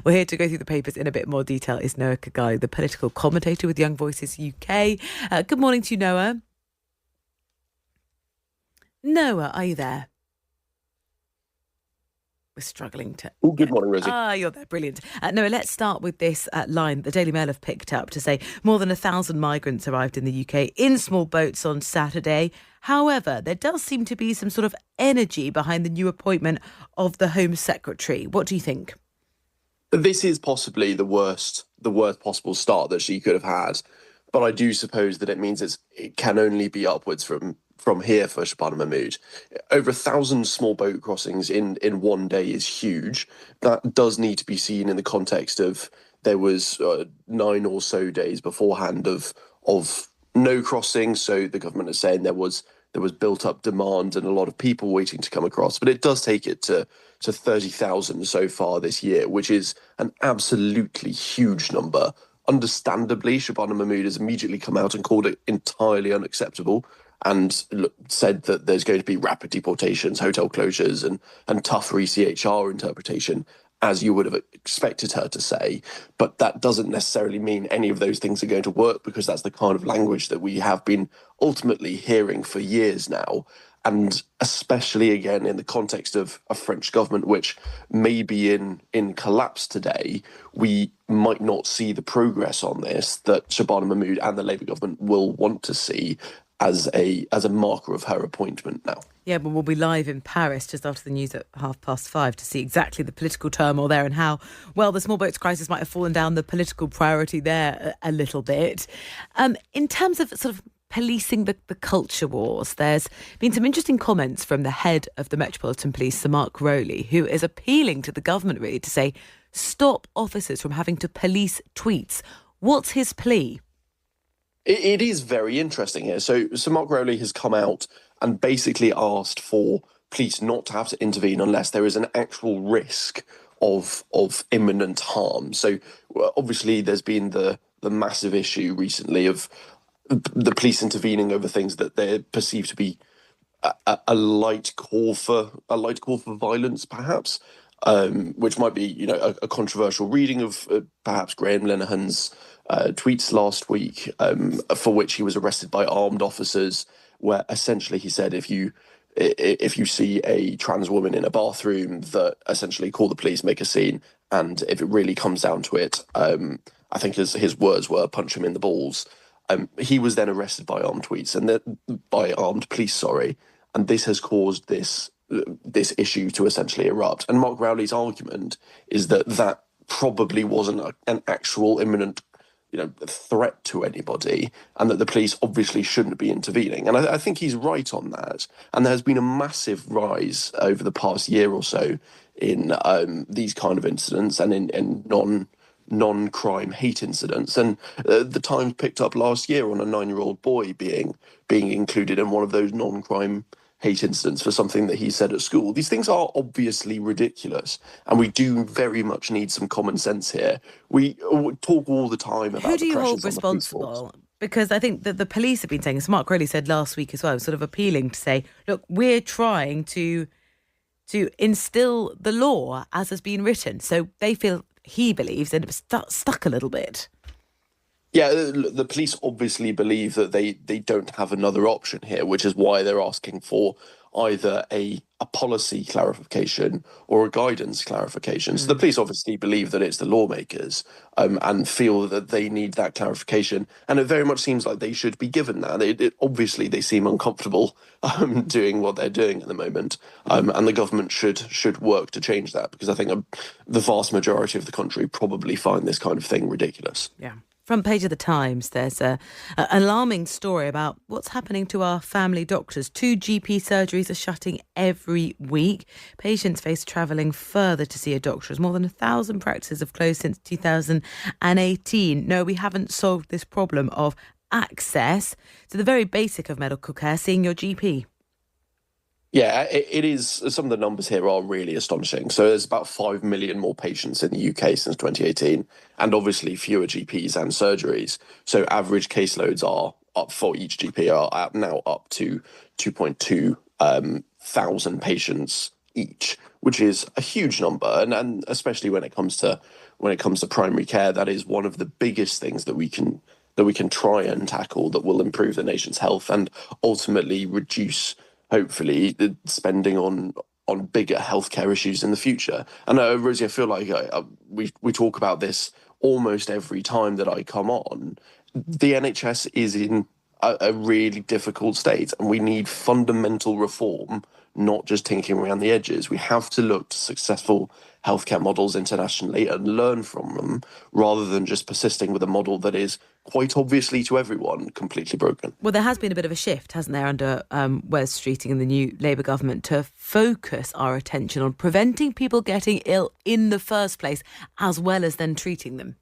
We're here to go through the papers in a bit more detail is Noah Khogali, the political commentator with Young Voices UK. Good morning to you, Noah. Noah, are you there? We're struggling to... Oh, good morning, Rosie. You're there. Brilliant. Noah, let's start with this line the Daily Mail have picked up to say more than 1,000 migrants arrived in the UK in small boats on Saturday. However, there does seem to be some sort of energy behind the new appointment of the Home Secretary. What do you think? This is possibly the worst possible start that she could have had, but I do suppose that it means it can only be upwards from here for Shabana Mahmood. Over 1,000 small boat crossings in one day is huge. That does need to be seen in the context of there was 9 or so days beforehand of no crossing. So the government is saying there was built up demand and a lot of people waiting to come across. But it does take it to 30,000 so far this year, which is an absolutely huge number. Understandably, Shabana Mahmood has immediately come out and called it entirely unacceptable and said that there's going to be rapid deportations, hotel closures, and tougher ECHR interpretation, as you would have expected her to say. But that doesn't necessarily mean any of those things are going to work, because that's the kind of language that we have been ultimately hearing for years now. And especially, again, in the context of a French government which may be in collapse today, we might not see the progress on this that Shabana Mahmood and the Labour government will want to see as a marker of her appointment now. Yeah, but we'll be live in Paris just after the news at 5:30 to see exactly the political turmoil there and how, well, the small boats crisis might have fallen down the political priority there a little bit. In terms of sort of policing the culture wars, there's been some interesting comments from the head of the Metropolitan Police, Sir Mark Rowley, who is appealing to the government really to say, stop officers from having to police tweets. What's his plea? It is very interesting here. So Mark Rowley has come out and basically asked for police not to have to intervene unless there is an actual risk of imminent harm. So obviously there's been the massive issue recently of the police intervening over things that they perceive to be a light call for violence, perhaps, which might be a controversial reading of perhaps Graham Linehan's tweets last week, for which he was arrested by armed officers, where essentially he said if you see a trans woman in a bathroom, that essentially call the police, make a scene, and if it really comes down to it, I think his words were punch him in the balls. He was then arrested by armed police, sorry, and this has caused this issue to essentially erupt. And Mark Rowley's argument is that probably wasn't an actual imminent threat to anybody, and that the police obviously shouldn't be intervening. And I think he's right on that. And there's been a massive rise over the past year or so in these kind of incidents and in non-crime hate incidents. And the Times picked up last year on a 9-year-old boy being included in one of those non-crime hate incidents for something that he said at school. These things are obviously ridiculous, and we do very much need some common sense here. We talk all the time about who do you hold the responsible? Because I think that the police have been saying, as Mark Rowley said last week as well, sort of appealing to say, look, we're trying to instill the law as has been written. So they feel, he believes, that it was stuck a little bit. Yeah, the police obviously believe that they don't have another option here, which is why they're asking for either a policy clarification or a guidance clarification. So the police obviously believe that it's the lawmakers, and feel that they need that clarification. And it very much seems like they should be given that. Obviously, they seem uncomfortable doing what they're doing at the moment, and the government should work to change that, because I think the vast majority of the country probably find this kind of thing ridiculous. Yeah. Front page of the Times, there's an alarming story about what's happening to our family doctors. 2 GP surgeries are shutting every week. Patients face travelling further to see a doctor, as more than 1,000 practices have closed since 2018. No, we haven't solved this problem of access to the very basic of medical care, seeing your GP. Yeah, it is. Some of the numbers here are really astonishing. So there's about 5 million more patients in the UK since 2018, and obviously fewer GPs and surgeries. So average caseloads are up for each GP now up to 2.2 thousand patients each, which is a huge number, and especially when it comes to primary care, that is one of the biggest things that we can try and tackle that will improve the nation's health and ultimately reduce, hopefully, the spending on bigger healthcare issues in the future. And Rosie, I feel like we talk about this almost every time that I come on. The NHS is in a really difficult state, and we need fundamental reform, not just tinkering around the edges. We have to look to successful healthcare models internationally and learn from them, rather than just persisting with a model that is quite obviously to everyone completely broken. Well, there has been a bit of a shift, hasn't there, under Wes Streeting and the new Labour government to focus our attention on preventing people getting ill in the first place, as well as then treating them.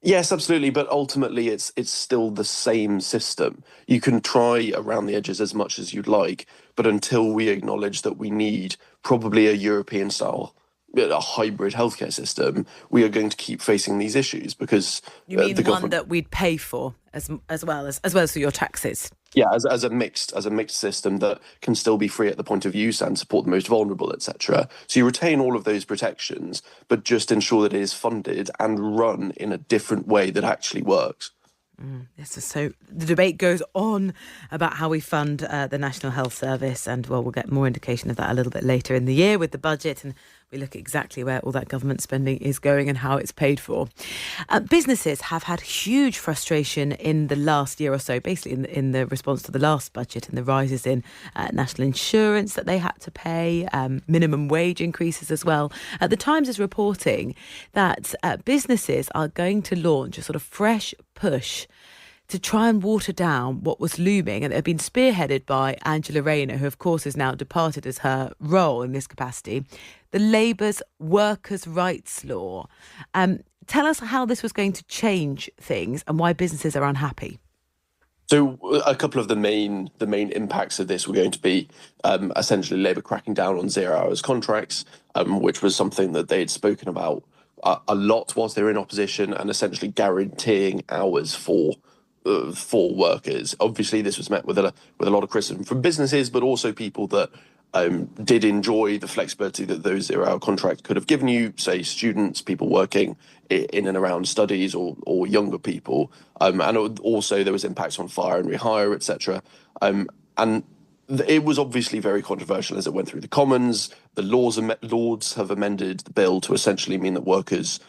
Yes, absolutely, but ultimately it's still the same system. You can try around the edges as much as you'd like, but until we acknowledge that we need probably a European style, a hybrid healthcare system, we are going to keep facing these issues because You mean the one government. that we'd pay for as well as for your taxes? Yeah, as a mixed system that can still be free at the point of use and support the most vulnerable, etc. So you retain all of those protections, but just ensure that it is funded and run in a different way that actually works. This is so. The debate goes on about how we fund the National Health Service, and well, we'll get more indication of that a little bit later in the year with the budget, and we look at exactly where all that government spending is going and how it's paid for. Businesses have had huge frustration in the last year or so, basically in the response to the last budget and the rises in national insurance that they had to pay, minimum wage increases as well. The Times is reporting that businesses are going to launch a sort of fresh push to try and water down what was looming, and it had been spearheaded by Angela Rayner, who of course has now departed as her role in this capacity, the Labour's workers' rights law. Tell us how this was going to change things and why businesses are unhappy. So a couple of the main impacts of this were going to be essentially Labour cracking down on 0 hours contracts, which was something that they had spoken about a lot whilst they were in opposition, and essentially guaranteeing hours for workers. Obviously, this was met with a lot of criticism from businesses, but also people that did enjoy the flexibility that those 0 hour contracts could have given you, say students, people working in and around studies, or younger people. And also there was impacts on fire and rehire, etc. And it was obviously very controversial as it went through the Commons. The Lords have amended the bill to essentially mean that workers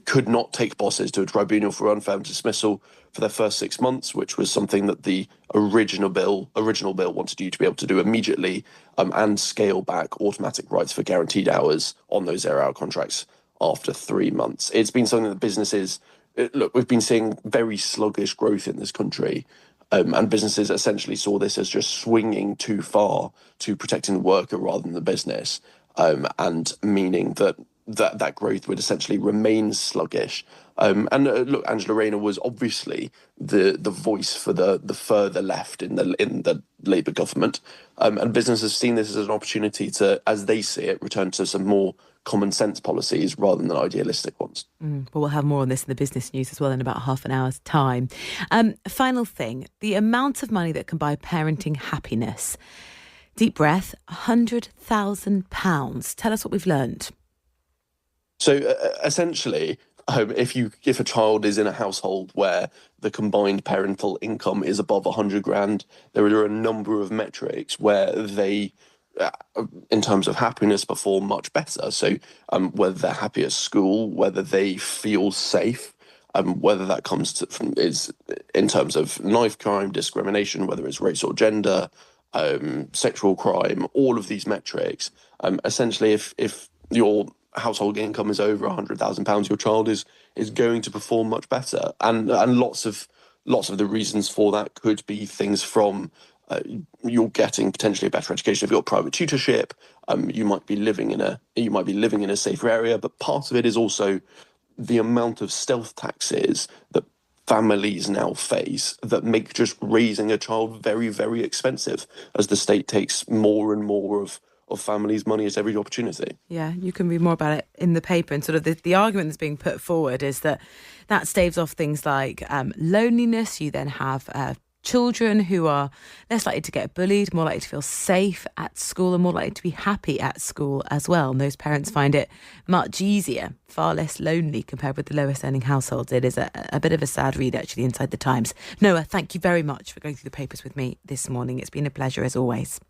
could not take bosses to a tribunal for unfair dismissal for their first 6 months, which was something that the original bill wanted you to be able to do immediately, and scale back automatic rights for guaranteed hours on those 0 hour contracts after 3 months. It's been something that businesses look. We've been seeing very sluggish growth in this country. And businesses essentially saw this as just swinging too far to protecting the worker rather than the business, and meaning that growth would essentially remain sluggish. Look, Angela Rayner was obviously the voice for the further left in the Labour government, and businesses have seen this as an opportunity to, as they see it, return to some more common sense policies rather than idealistic ones. Well, we'll have more on this in the business news as well in about half an hour's time. Final thing, the amount of money that can buy parenting happiness. Deep breath, £100,000. Tell us what we've learned. So essentially, if a child is in a household where the combined parental income is above 100 grand, there are a number of metrics where they, in terms of happiness, perform much better. So whether they're happy at school, whether they feel safe, whether that comes is in terms of knife crime, discrimination, whether it's race or gender, sexual crime, all of these metrics. Essentially, if your household income is over £100,000, your child is going to perform much better, and lots of the reasons for that could be things from you're getting potentially a better education if you've got private tutorship. You might be living in a safer area, but part of it is also the amount of stealth taxes that families now face that make just raising a child very, very expensive as the state takes more and more of families' money at every opportunity. Yeah, you can read more about it in the paper, and sort of the argument that's being put forward is that staves off things like loneliness. You then have children who are less likely to get bullied, more likely to feel safe at school, and more likely to be happy at school as well. And those parents find it much easier, far less lonely compared with the lowest earning households. It is a bit of a sad read, actually, inside the Times. Noah, thank you very much for going through the papers with me this morning. It's been a pleasure as always.